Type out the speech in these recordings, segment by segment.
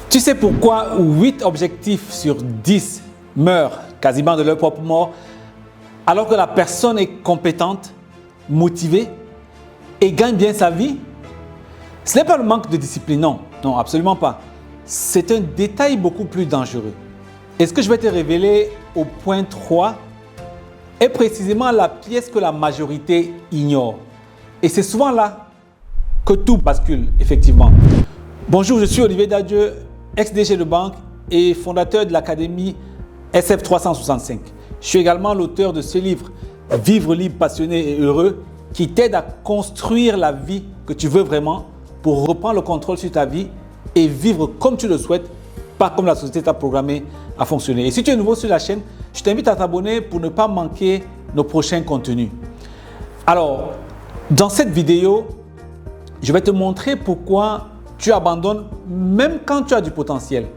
Tu sais pourquoi 8 objectifs sur 10 meurent quasiment de leur propre mort alors que la personne est compétente, motivée et gagne bien sa vie? Ce n'est pas le manque de discipline, non, absolument pas. C'est un détail beaucoup plus dangereux. Et ce que je vais te révéler au point 3 est précisément la pièce que la majorité ignore. Et c'est souvent là que tout bascule, effectivement. Bonjour, je suis Olivier Dadieu, ex-DG de banque et fondateur de l'académie SF 365. Je suis également l'auteur de ce livre, Vivre libre, passionné et heureux, qui t'aide à construire la vie que tu veux vraiment pour reprendre le contrôle sur ta vie et vivre comme tu le souhaites, pas comme la société t'a programmé à fonctionner. Et si tu es nouveau sur la chaîne, je t'invite à t'abonner pour ne pas manquer nos prochains contenus. Alors, dans cette vidéo, je vais te montrer pourquoi tu abandonnes même quand tu as du potentiel.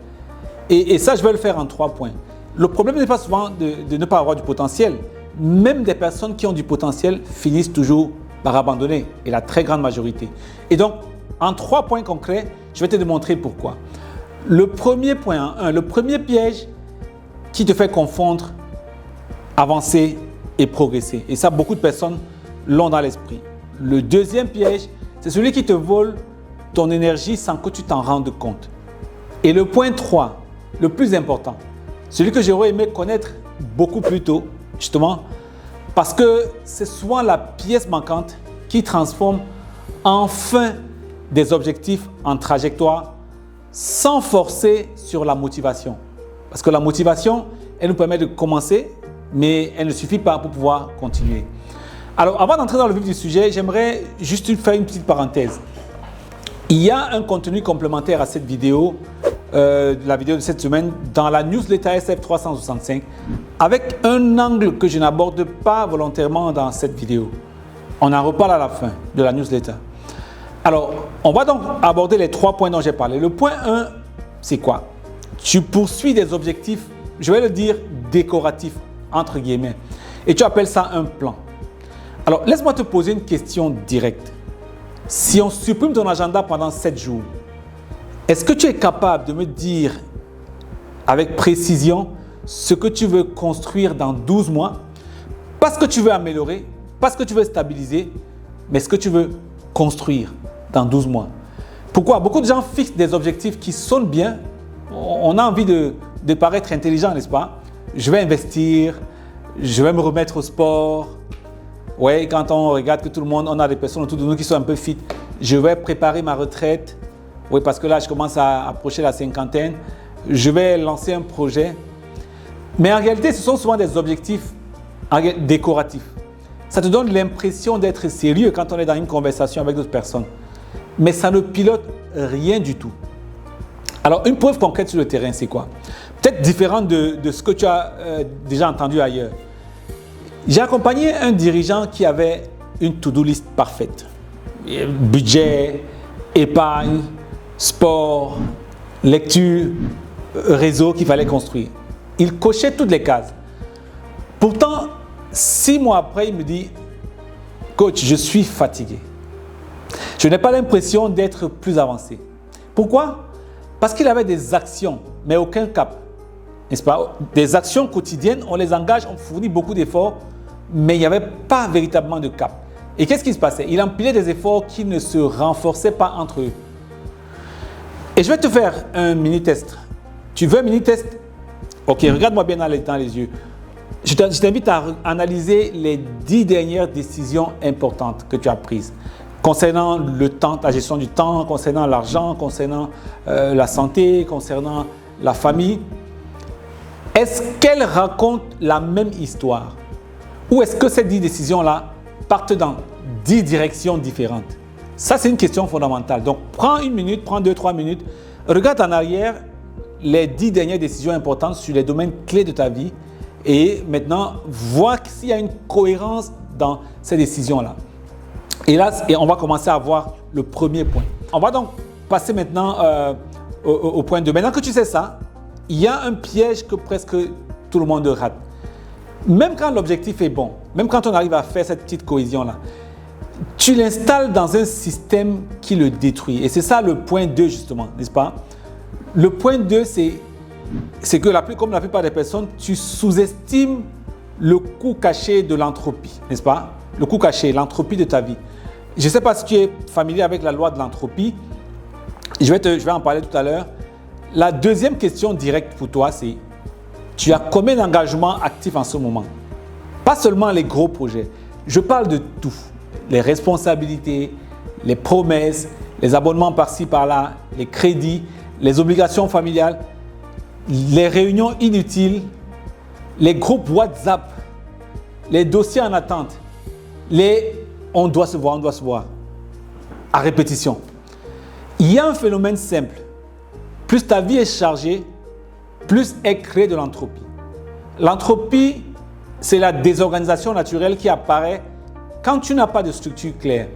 Et ça, je vais le faire en 3 points. Le problème n'est pas souvent de ne pas avoir du potentiel. Même des personnes qui ont du potentiel finissent toujours par abandonner, et la très grande majorité. Et donc, en 3 points concrets, je vais te démontrer pourquoi. Le premier point, le premier piège qui te fait confondre avancer et progresser. Et ça, beaucoup de personnes l'ont dans l'esprit. Le deuxième piège, c'est celui qui te vole ton énergie sans que tu t'en rendes compte. Et le point 3, le plus important, celui que j'aurais aimé connaître beaucoup plus tôt, justement, parce que c'est souvent la pièce manquante qui transforme enfin des objectifs en trajectoire sans forcer sur la motivation. Parce que la motivation, elle nous permet de commencer, mais elle ne suffit pas pour pouvoir continuer. Alors, avant d'entrer dans le vif du sujet, j'aimerais juste faire une petite parenthèse. Il y a un contenu complémentaire à cette vidéo, la vidéo de cette semaine, dans la newsletter SF 365, avec un angle que je n'aborde pas volontairement dans cette vidéo. On en reparle à la fin de la newsletter. Alors, on va donc aborder les 3 points dont j'ai parlé. Le point 1, c'est quoi? Tu poursuis des objectifs, je vais le dire décoratifs, entre guillemets, et tu appelles ça un plan. Alors, laisse-moi te poser une question directe. Si on supprime ton agenda pendant 7 jours, est-ce que tu es capable de me dire avec précision ce que tu veux construire dans 12 mois? Pas ce que tu veux améliorer, pas ce que tu veux stabiliser, mais ce que tu veux construire dans 12 mois. Pourquoi? Beaucoup de gens fixent des objectifs qui sonnent bien. On a envie de paraître intelligent, n'est-ce pas? Je vais investir, je vais me remettre au sport. Oui, quand on regarde que tout le monde, on a des personnes autour de nous qui sont un peu fit. Je vais préparer ma retraite. Oui, parce que là, je commence à approcher la cinquantaine. Je vais lancer un projet. Mais en réalité, ce sont souvent des objectifs décoratifs. Ça te donne l'impression d'être sérieux quand on est dans une conversation avec d'autres personnes. Mais ça ne pilote rien du tout. Alors, une preuve concrète sur le terrain, c'est quoi? Peut-être différent de ce que tu as déjà entendu ailleurs. J'ai accompagné un dirigeant qui avait une to-do list parfaite. Budget, épargne, sport, lecture, réseau qu'il fallait construire. Il cochait toutes les cases. Pourtant, 6 mois après, il me dit « Coach, je suis fatigué. Je n'ai pas l'impression d'être plus avancé. » Pourquoi? Parce qu'il avait des actions, mais aucun cap. N'est-ce pas? Des actions quotidiennes, on les engage, on fournit beaucoup d'efforts, mais il n'y avait pas véritablement de cap. Et qu'est-ce qui se passait? Il empilait des efforts qui ne se renforçaient pas entre eux. Et je vais te faire un mini-test. Tu veux un mini-test? Ok, regarde-moi bien dans les yeux. Je t'invite à analyser les 10 dernières décisions importantes que tu as prises concernant le temps, la gestion du temps, concernant l'argent, concernant la santé, concernant la famille. Est-ce qu'elles racontent la même histoire? Ou est-ce que ces 10 décisions-là partent dans 10 directions différentes? Ça, c'est une question fondamentale. Donc, prends 1 minute, prends 2-3 minutes, regarde en arrière les 10 dernières décisions importantes sur les domaines clés de ta vie et maintenant, vois s'il y a une cohérence dans ces décisions-là. Et là, on va commencer à voir le premier point. On va donc passer maintenant au point 2. Maintenant que tu sais ça, il y a un piège que presque tout le monde rate. Même quand l'objectif est bon, même quand on arrive à faire cette petite cohésion-là, tu l'installes dans un système qui le détruit. Et c'est ça le point 2 justement, n'est-ce pas? Le point 2, c'est que comme la plupart des personnes, tu sous-estimes le coût caché de l'entropie, n'est-ce pas? Le coût caché, l'entropie de ta vie. Je ne sais pas si tu es familier avec la loi de l'entropie. Je vais en parler tout à l'heure. La deuxième question directe pour toi, c'est tu as combien d'engagements actifs en ce moment? Pas seulement les gros projets. Je parle de tout. Les responsabilités, les promesses, les abonnements par-ci, par-là, les crédits, les obligations familiales, les réunions inutiles, les groupes WhatsApp, les dossiers en attente, on doit se voir, à répétition. Il y a un phénomène simple. Plus ta vie est chargée, plus est créée de l'entropie. L'entropie, c'est la désorganisation naturelle qui apparaît quand tu n'as pas de structure claire.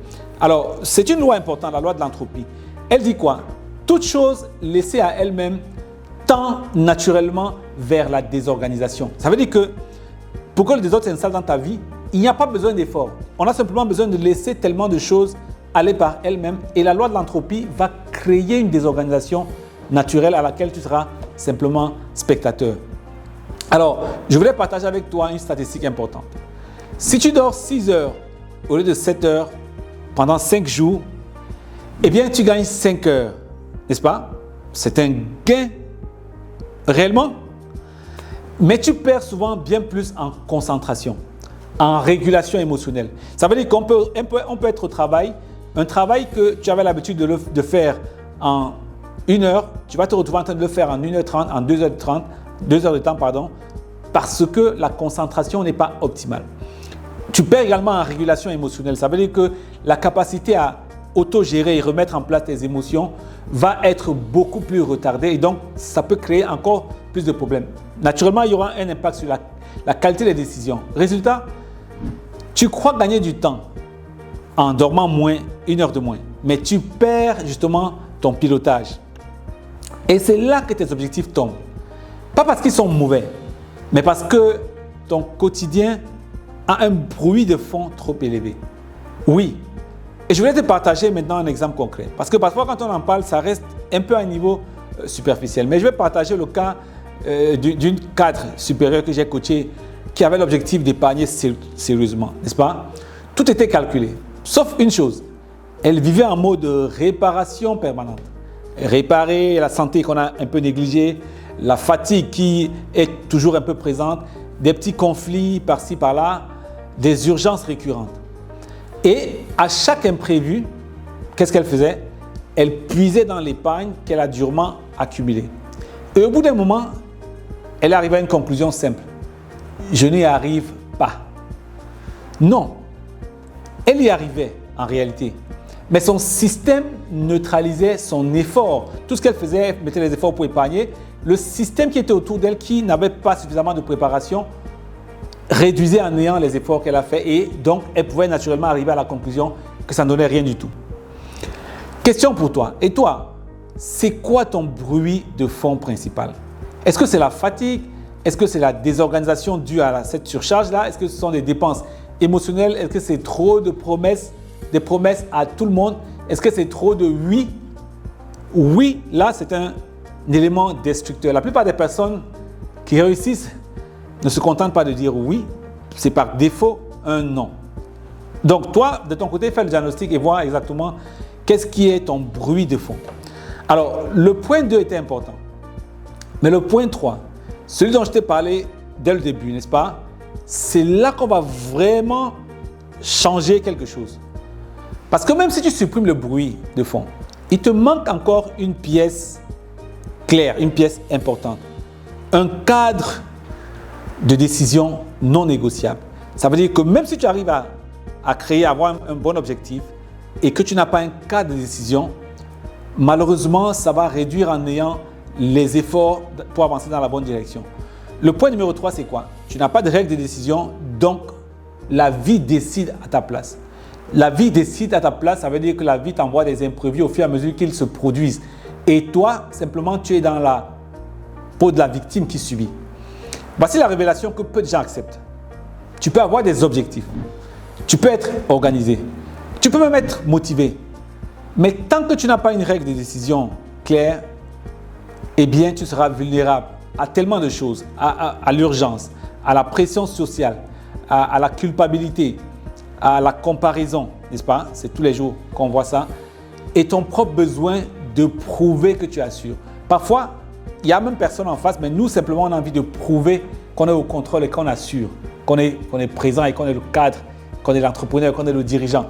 Alors, c'est une loi importante, la loi de l'entropie. Elle dit quoi? Toute chose laissée à elle-même tend naturellement vers la désorganisation. Ça veut dire que pour que le désordre s'installe dans ta vie, il n'y a pas besoin d'effort. On a simplement besoin de laisser tellement de choses aller par elles-mêmes et la loi de l'entropie va créer une désorganisation naturelle à laquelle tu seras simplement spectateur. Alors, je voulais partager avec toi une statistique importante. Si tu dors 6 heures au lieu de 7 heures pendant 5 jours, eh bien, tu gagnes 5 heures, n'est-ce pas? C'est un gain réellement, mais tu perds souvent bien plus en concentration, en régulation émotionnelle. Ça veut dire qu'on peut être au travail, un travail que tu avais l'habitude de faire en 1 heure, tu vas te retrouver en train de le faire en 1h30, en 2h30, 2 heures de temps, parce que la concentration n'est pas optimale. Tu perds également en régulation émotionnelle. Ça veut dire que la capacité à autogérer et remettre en place tes émotions va être beaucoup plus retardée et donc ça peut créer encore plus de problèmes. Naturellement, il y aura un impact sur la qualité des décisions. Résultat, tu crois gagner du temps en dormant moins, 1 heure de moins, mais tu perds justement ton pilotage. Et c'est là que tes objectifs tombent. Pas parce qu'ils sont mauvais, mais parce que ton quotidien a un bruit de fond trop élevé. Oui. Et je voulais te partager maintenant un exemple concret. Parce que parfois, quand on en parle, ça reste un peu à un niveau superficiel. Mais je vais partager le cas d'une cadre supérieure que j'ai coachée qui avait l'objectif d'épargner sérieusement, n'est-ce pas? Tout était calculé, sauf une chose. Elle vivait en mode réparation permanente. Réparer la santé qu'on a un peu négligée, la fatigue qui est toujours un peu présente, des petits conflits par-ci, par-là, des urgences récurrentes. Et à chaque imprévu, qu'est-ce qu'elle faisait? Elle puisait dans l'épargne qu'elle a durement accumulée. Et au bout d'un moment, elle arrivait à une conclusion simple. Je n'y arrive pas. Non, elle y arrivait en réalité. Mais son système neutralisait son effort. Tout ce qu'elle faisait, mettait les efforts pour épargner. Le système qui était autour d'elle, qui n'avait pas suffisamment de préparation, réduisait en néant les efforts qu'elle a fait et donc elle pouvait naturellement arriver à la conclusion que ça ne donnait rien du tout. Question pour toi. Et toi, c'est quoi ton bruit de fond principal? Est-ce que c'est la fatigue? Est-ce que c'est la désorganisation due à cette surcharge-là? Est-ce que ce sont des dépenses émotionnelles? Est-ce que c'est trop de promesses, des promesses à tout le monde? Est-ce que c'est trop de oui? Oui, là, c'est un élément destructeur. La plupart des personnes qui réussissent ne se contentent pas de dire oui, c'est par défaut un non. Donc toi, de ton côté, fais le diagnostic et vois exactement qu'est-ce qui est ton bruit de fond. Alors, le point 2 était important. Mais le point 3, celui dont je t'ai parlé dès le début, n'est-ce pas? C'est là qu'on va vraiment changer quelque chose. Parce que même si tu supprimes le bruit de fond, il te manque encore une pièce claire, une pièce importante. Un cadre de décision non négociable. Ça veut dire que même si tu arrives à créer, à avoir un bon objectif et que tu n'as pas un cadre de décision, malheureusement, ça va réduire en néant les efforts pour avancer dans la bonne direction. Le point numéro 3, c'est quoi? Tu n'as pas de règle de décision, donc la vie décide à ta place. La vie décide à ta place, ça veut dire que la vie t'envoie des imprévus au fur et à mesure qu'ils se produisent. Et toi, simplement, tu es dans la peau de la victime qui subit. Voici la révélation que peu de gens acceptent. Tu peux avoir des objectifs. Tu peux être organisé. Tu peux même être motivé. Mais tant que tu n'as pas une règle de décision claire, eh bien, tu seras vulnérable à tellement de choses, à l'urgence, à la pression sociale, à la culpabilité, à la comparaison, n'est-ce pas? C'est tous les jours qu'on voit ça. Et ton propre besoin de prouver que tu assures. Parfois, il n'y a même personne en face, mais nous, simplement, on a envie de prouver qu'on est au contrôle et qu'on assure, qu'on est présent et qu'on est le cadre, qu'on est l'entrepreneur, qu'on est le dirigeant.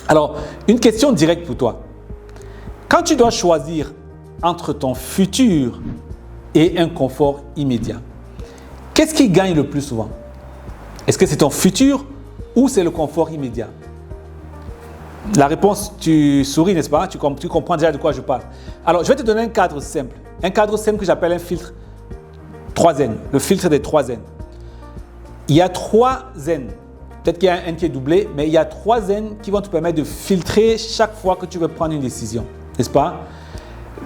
Alors, une question directe pour toi. Quand tu dois choisir entre ton futur et un confort immédiat, qu'est-ce qui gagne le plus souvent? Est-ce que c'est ton futur ou c'est le confort immédiat? La réponse, tu souris, n'est-ce pas? Tu comprends déjà de quoi je parle. Alors, je vais te donner un cadre simple. Un cadre simple que j'appelle un filtre 3N, le filtre des 3N. Il y a 3 N. Peut-être qu'il y a un N qui est doublé, mais il y a 3 N qui vont te permettre de filtrer chaque fois que tu veux prendre une décision, n'est-ce pas?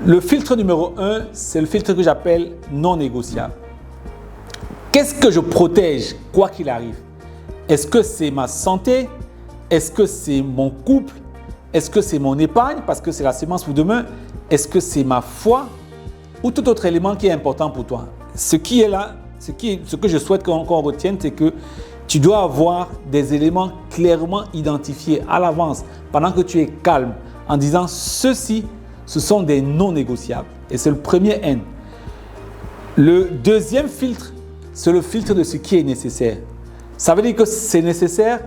Le filtre numéro 1, c'est le filtre que j'appelle non négociable. Qu'est-ce que je protège quoi qu'il arrive? Est-ce que c'est ma santé? Est-ce que c'est mon couple? Est-ce que c'est mon épargne parce que c'est la sémence pour demain? Est-ce que c'est ma foi? Ou tout autre élément qui est important pour toi? Ce qui est là, ce que je souhaite qu'on retienne, c'est que tu dois avoir des éléments clairement identifiés à l'avance pendant que tu es calme en disant ceci, ce sont des non négociables. Et c'est le premier N. Le deuxième filtre, c'est le filtre de ce qui est nécessaire. Ça veut dire que c'est nécessaire,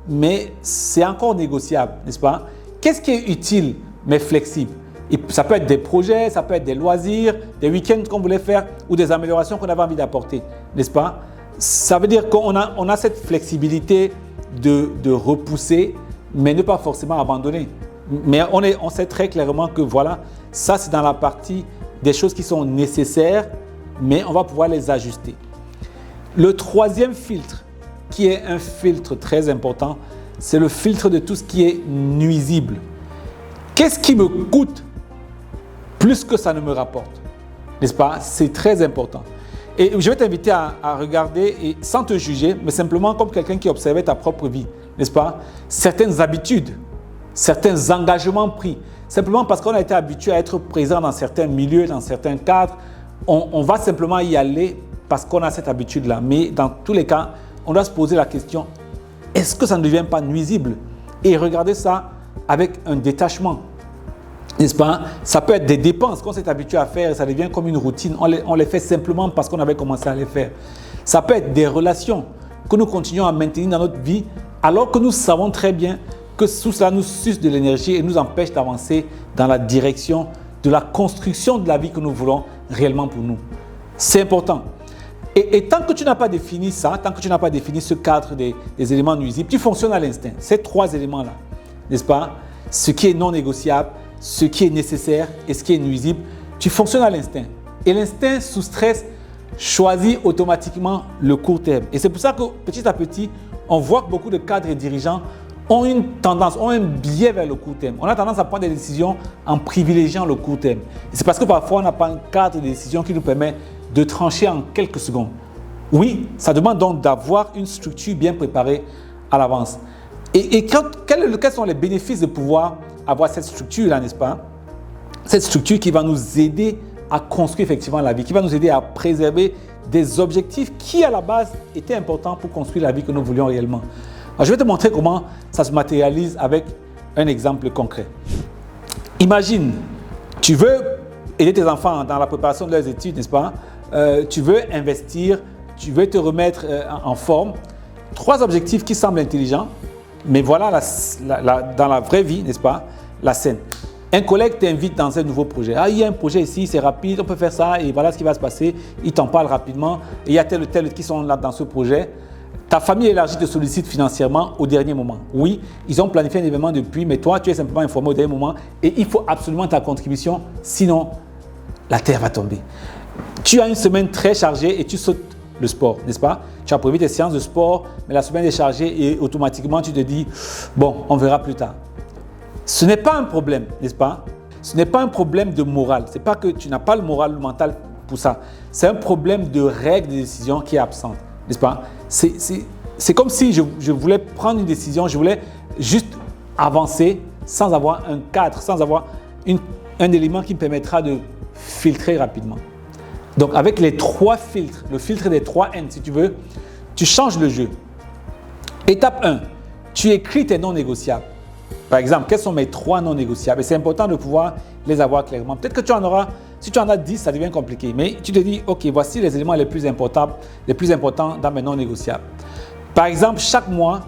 mais c'est encore négociable, n'est-ce pas? Qu'est-ce qui est utile, mais flexible? Et ça peut être des projets, ça peut être des loisirs, des week-ends qu'on voulait faire ou des améliorations qu'on avait envie d'apporter, n'est-ce pas? Ça veut dire qu'on a cette flexibilité de repousser, mais ne pas forcément abandonner. Mais on sait très clairement que voilà, ça c'est dans la partie des choses qui sont nécessaires, mais on va pouvoir les ajuster. Le troisième filtre, qui est un filtre très important, c'est le filtre de tout ce qui est nuisible. Qu'est-ce qui me coûte plus que ça ne me rapporte? N'est-ce pas? C'est très important. Et je vais t'inviter à regarder, et sans te juger, mais simplement comme quelqu'un qui observait ta propre vie, n'est-ce pas? Certaines habitudes, certains engagements pris, simplement parce qu'on a été habitué à être présent dans certains milieux, dans certains cadres, on va simplement y aller parce qu'on a cette habitude-là. Mais dans tous les cas, on doit se poser la question, est-ce que ça ne devient pas nuisible? Et regarder ça avec un détachement, n'est-ce pas? Ça peut être des dépenses qu'on s'est habitué à faire et ça devient comme une routine. On les fait simplement parce qu'on avait commencé à les faire. Ça peut être des relations que nous continuons à maintenir dans notre vie alors que nous savons très bien que tout cela nous suce de l'énergie et nous empêche d'avancer dans la direction de la construction de la vie que nous voulons réellement pour nous. C'est important. Et tant que tu n'as pas défini ça, tant que tu n'as pas défini ce cadre des éléments nuisibles, tu fonctionnes à l'instinct. Ces 3 éléments-là, n'est-ce pas? Ce qui est non négociable, ce qui est nécessaire et ce qui est nuisible, tu fonctionnes à l'instinct. Et l'instinct sous stress choisit automatiquement le court terme. Et c'est pour ça que petit à petit, on voit que beaucoup de cadres et dirigeants ont une tendance, ont un biais vers le court terme. On a tendance à prendre des décisions en privilégiant le court terme. Et c'est parce que parfois, on n'a pas un cadre de décision qui nous permet de trancher en quelques secondes. Oui, ça demande donc d'avoir une structure bien préparée à l'avance. Et quels sont les bénéfices de pouvoir avoir cette structure-là, n'est-ce pas? Cette structure qui va nous aider à construire effectivement la vie, qui va nous aider à préserver des objectifs qui, à la base, étaient importants pour construire la vie que nous voulions réellement. Alors, je vais te montrer comment ça se matérialise avec un exemple concret. Imagine, tu veux aider tes enfants dans la préparation de leurs études, n'est-ce pas? Tu veux investir, tu veux te remettre en forme. 3 objectifs qui semblent intelligents, mais voilà dans la vraie vie, n'est-ce pas, la scène. Un collègue t'invite dans un nouveau projet. Ah, il y a un projet ici, c'est rapide, on peut faire ça et voilà ce qui va se passer. Il t'en parle rapidement et il y a tel ou tel qui sont là dans ce projet. Ta famille élargie te sollicite financièrement au dernier moment. Oui, ils ont planifié un événement depuis, mais toi, tu es simplement informé au dernier moment et il faut absolument ta contribution, sinon la terre va tomber. Tu as une semaine très chargée et tu sautes le sport, n'est-ce pas? Tu as prévu tes séances de sport, mais la semaine est chargée et automatiquement tu te dis, bon, on verra plus tard. Ce n'est pas un problème, n'est-ce pas? Ce n'est pas un problème de morale. Ce n'est pas que tu n'as pas le moral, le mental pour ça. C'est un problème de règle de décision qui est absente, n'est-ce pas? C'est comme si je voulais prendre une décision, je voulais juste avancer sans avoir un cadre, sans avoir un élément qui me permettra de filtrer rapidement. Donc avec les 3 filtres, le filtre des 3 N si tu veux, tu changes le jeu. Étape 1, tu écris tes non négociables. Par exemple, quels sont mes 3 non négociables? Et c'est important de pouvoir les avoir clairement. Peut-être que tu en auras, si tu en as 10, ça devient compliqué. Mais tu te dis, ok, voici les éléments les plus importants dans mes non négociables. Par exemple, chaque mois,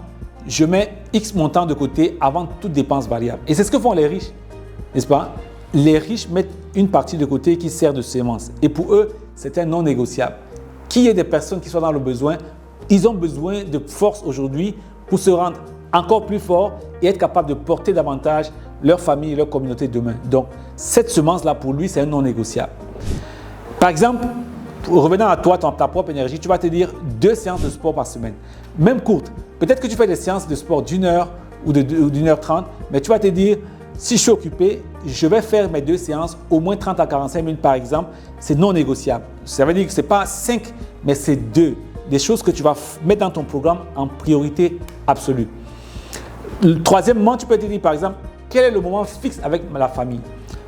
je mets X montant de côté avant toute dépense variable. Et c'est ce que font les riches, n'est-ce pas? Les riches mettent une partie de côté qui sert de sémence. Et pour eux, c'est un non négociable. Qu'il y ait des personnes qui soient dans le besoin, ils ont besoin de force aujourd'hui pour se rendre encore plus fort et être capable de porter davantage leur famille et leur communauté demain. Donc, cette semence-là, pour lui, c'est un non négociable. Par exemple, revenant à toi, ta propre énergie, tu vas te dire 2 séances de sport par semaine. Même courtes. Peut-être que tu fais des séances de sport d'1 heure ou d'1 heure 30, mais tu vas te dire, si je suis occupé, je vais faire mes 2 séances, au moins 30 à 45 minutes par exemple. C'est non négociable. Ça veut dire que ce n'est pas 5, mais c'est 2. Des choses que tu vas mettre dans ton programme en priorité absolue. Troisièmement, tu peux te dire par exemple, quel est le moment fixe avec la famille?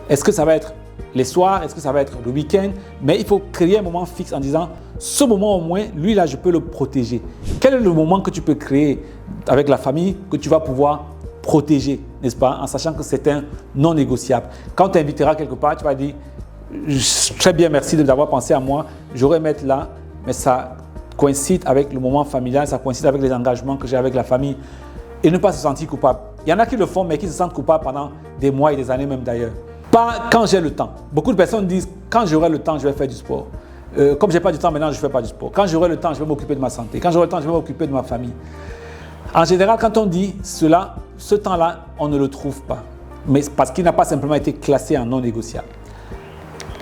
Est-ce que ça va être les soirs? Est-ce que ça va être le week-end? Mais il faut créer un moment fixe en disant, ce moment au moins, lui là, je peux le protéger. Quel est le moment que tu peux créer avec la famille que tu vas pouvoir protéger, n'est-ce pas? En sachant que c'est un non négociable. Quand tu inviteras quelque part, tu vas dire, très bien, merci d'avoir pensé à moi, j'aurais mettre là, mais ça coïncide avec le moment familial, ça coïncide avec les engagements que j'ai avec la famille. Et ne pas se sentir coupable. Il y en a qui le font, mais qui se sentent coupables pendant des mois et des années même d'ailleurs. Pas quand j'ai le temps. Beaucoup de personnes disent, quand j'aurai le temps, je vais faire du sport. Comme je n'ai pas du temps maintenant, je ne fais pas du sport. Quand j'aurai le temps, je vais m'occuper de ma santé. Quand j'aurai le temps, je vais m'occuper de ma famille. En général, quand on dit cela, ce temps-là, on ne le trouve pas. Mais parce qu'il n'a pas simplement été classé en non négociable.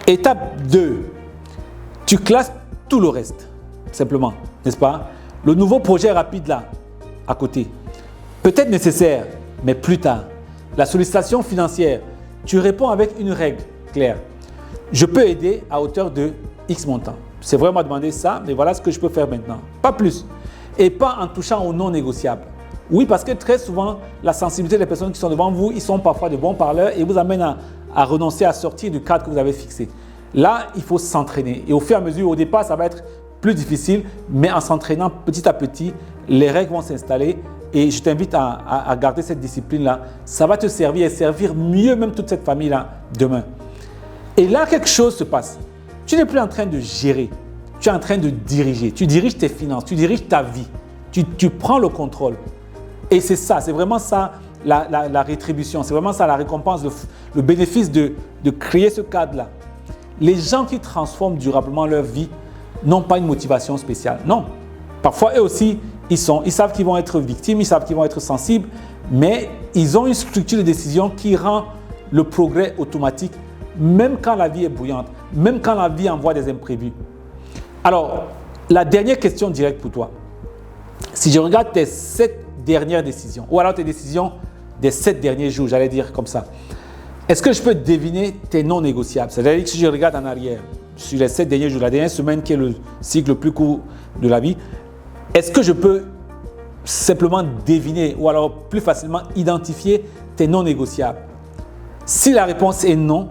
Étape 2. Tu classes tout le reste, simplement, n'est-ce pas? Le nouveau projet rapide là, à côté. Peut-être nécessaire, mais plus tard. La sollicitation financière, tu réponds avec une règle claire. Je peux aider à hauteur de X montant. C'est vraiment demander ça, mais voilà ce que je peux faire maintenant. Pas plus. Et pas en touchant au non négociable. Oui, parce que très souvent, la sensibilité des personnes qui sont devant vous, ils sont parfois de bons parleurs et vous amènent à renoncer à sortir du cadre que vous avez fixé. Là, il faut s'entraîner. Et au fur et à mesure, au départ, ça va être plus difficile, mais en s'entraînant petit à petit, les règles vont s'installer. Et je t'invite à garder cette discipline-là. Ça va te servir et servir mieux même toute cette famille-là demain. Et là, quelque chose se passe. Tu n'es plus en train de gérer. Tu es en train de diriger. Tu diriges tes finances. Tu diriges ta vie. Tu prends le contrôle. Et c'est ça, c'est vraiment ça la rétribution. C'est vraiment ça la récompense, le bénéfice de créer ce cadre-là. Les gens qui transforment durablement leur vie n'ont pas une motivation spéciale. Non. Parfois, eux aussi, ils savent qu'ils vont être victimes, ils savent qu'ils vont être sensibles, mais ils ont une structure de décision qui rend le progrès automatique, même quand la vie est bouillante, même quand la vie envoie des imprévus. Alors, la dernière question directe pour toi. Si je regarde tes 7 dernières décisions, ou alors tes décisions des 7 derniers jours, j'allais dire comme ça, est-ce que je peux deviner tes non négociables? C'est-à-dire que si je regarde en arrière, sur les 7 derniers jours, la dernière semaine qui est le cycle le plus court de la vie, est-ce que je peux simplement deviner ou alors plus facilement identifier tes non négociables? Si la réponse est non,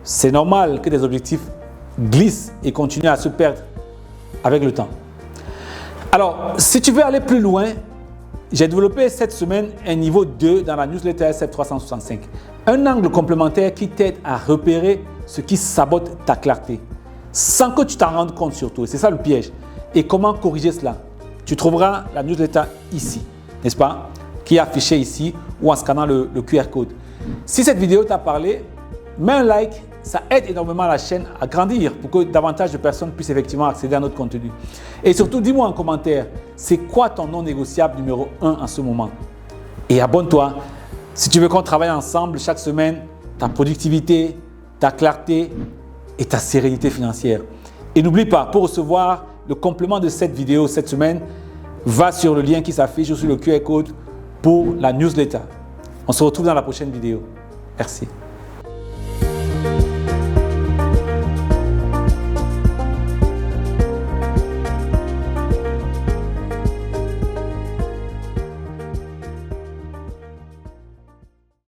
c'est normal que des objectifs glissent et continuent à se perdre avec le temps. Alors, si tu veux aller plus loin, j'ai développé cette semaine un niveau 2 dans la newsletter SF365. Un angle complémentaire qui t'aide à repérer ce qui sabote ta clarté, sans que tu t'en rendes compte surtout. C'est ça le piège. Et comment corriger cela? Tu trouveras la newsletter ici, n'est-ce pas? Qui est affichée ici ou en scannant le QR code. Si cette vidéo t'a parlé, mets un like, ça aide énormément la chaîne à grandir pour que davantage de personnes puissent effectivement accéder à notre contenu. Et surtout, dis-moi en commentaire, c'est quoi ton non négociable numéro 1 en ce moment? Et abonne-toi si tu veux qu'on travaille ensemble chaque semaine, ta productivité, ta clarté et ta sérénité financière. Et n'oublie pas, pour recevoir le complément de cette vidéo cette semaine, va sur le lien qui s'affiche sur le QR code pour la newsletter. On se retrouve dans la prochaine vidéo. Merci.